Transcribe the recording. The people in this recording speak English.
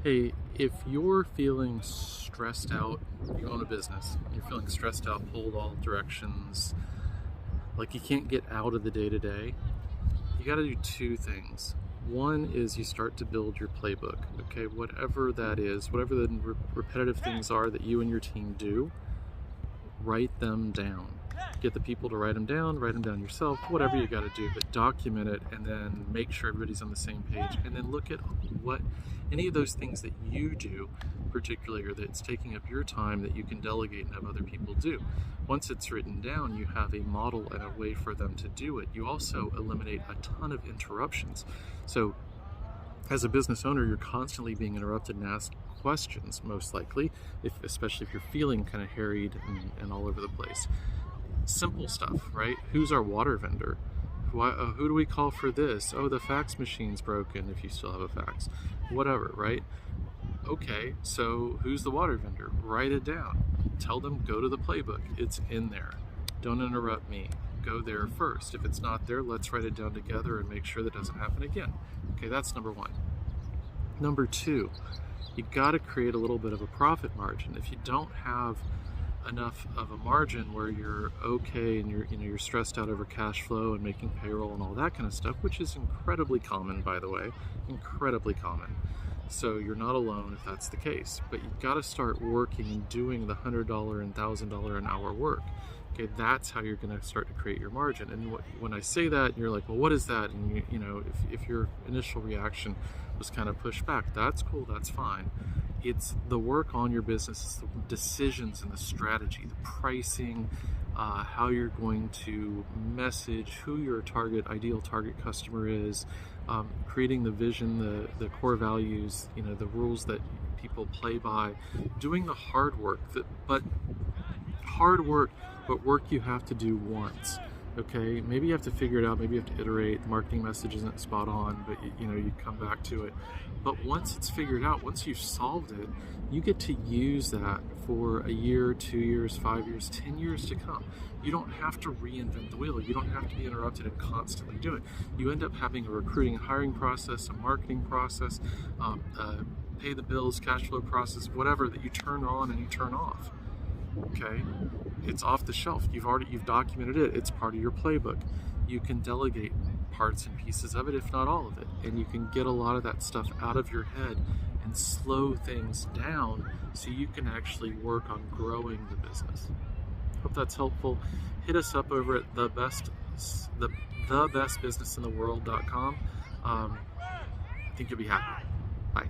Hey, if you're feeling stressed out, you own a business, you're feeling stressed out, pulled all directions, like you can't get out of the day to day, you got to do two things. One is you start to build your playbook, okay? Whatever that is, whatever the repetitive things are that you and your team do, write them down. Get the people to write them down yourself, whatever you got to do, but document it and then make sure everybody's on the same page. And then look at what any of those things that you do, particularly, or that's taking up your time that you can delegate and have other people do. Once it's written down, you have a model and a way for them to do it. You also eliminate a ton of interruptions. So as a business owner, you're constantly being interrupted and asked questions, most likely, especially if you're feeling kind of harried and all over the place. Simple stuff, right? Who's our water vendor? Who do we call for this? Oh, the fax machine's broken, if you still have a fax. Whatever, right? Okay, so who's the water vendor? Write it down. Tell them, go to the playbook. It's in there. Don't interrupt me. Go there first. If it's not there, let's write it down together and make sure that doesn't happen again. Okay, that's number one. Number two, you got to create a little bit of a profit margin. If you don't have enough of a margin where you're okay and you're stressed out over cash flow and making payroll and all that kind of stuff, which is incredibly common, by the way, incredibly common. So you're not alone if that's the case, but you've got to start working and doing the $100 and $1,000 an hour work. Okay, that's how you're going to start to create your margin. And when I say that, you're like, well, what is that? And if your initial reaction was kind of pushed back, that's cool, that's fine. It's the work on your business, it's the decisions and the strategy, the pricing, how you're going to message, who your ideal target customer is, creating the vision, the core values, the rules that people play by, doing the hard work, but work you have to do once. Okay, maybe you have to figure it out, maybe you have to iterate, the marketing message isn't spot on, but you come back to it. But once it's figured out, once you've solved it, you get to use that for a year, 2 years, 5 years, 10 years to come. You don't have to reinvent the wheel. You don't have to be interrupted and constantly do it. You end up having a recruiting and hiring process, a marketing process, pay the bills, cash flow process, whatever that you turn on and you turn off. Okay, it's off the shelf. You've documented it. It's part of your playbook. You can delegate parts and pieces of it, if not all of it, and you can get a lot of that stuff out of your head and slow things down so you can actually work on growing the business. Hope that's helpful. Hit us up over at thebestbusinessintheworld.com. I think you'll be happy. Bye.